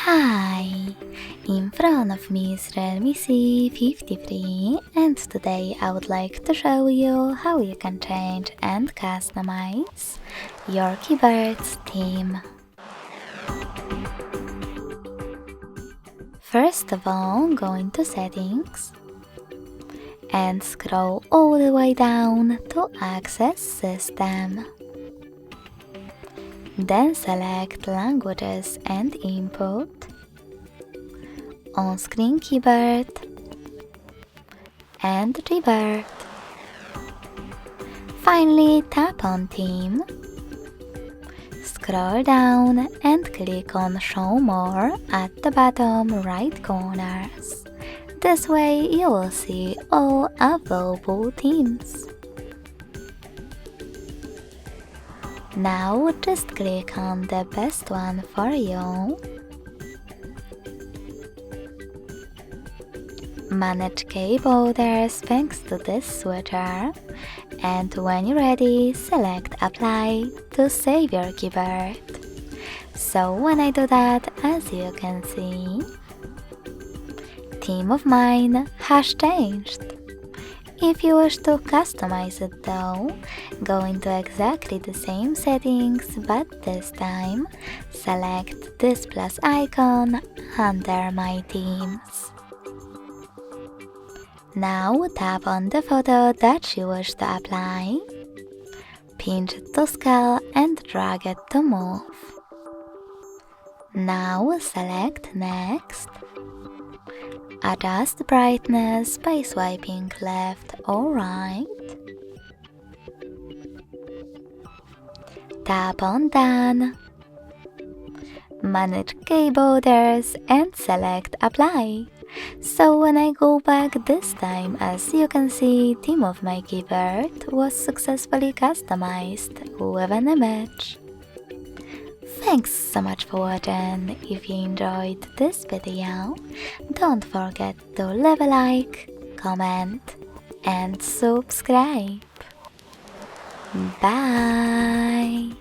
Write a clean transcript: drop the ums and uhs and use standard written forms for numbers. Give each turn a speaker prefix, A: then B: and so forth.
A: Hi! In front of me is REALME C53 and today I would like to show you how you can change and customize your keyboard's theme. First of all, go into Settings and scroll all the way down to Access System. Then select Languages and Input, On-Screen Keyboard and Keyboard. Finally, tap on Theme, scroll down and click on Show More at the bottom right corners. This way you will see all available themes. Now just click on the best one for you. Manage key borders thanks to this switcher, and when you're ready, select Apply to save your keyboard. So when I do that, as you can see, theme of mine has changed. If you wish to customize it though, go into exactly the same settings, but this time select this plus icon under My Themes. Now tap on the photo that you wish to apply, pinch it to scale and drag it to move. Now select Next. Adjust brightness by swiping left or right. Tap on Done. Manage key borders and select Apply. So when I go back this time, as you can see, theme of my keyboard was successfully customized with an image. Thanks so much for watching. If you enjoyed this video, don't forget to leave a like, comment and subscribe. Bye!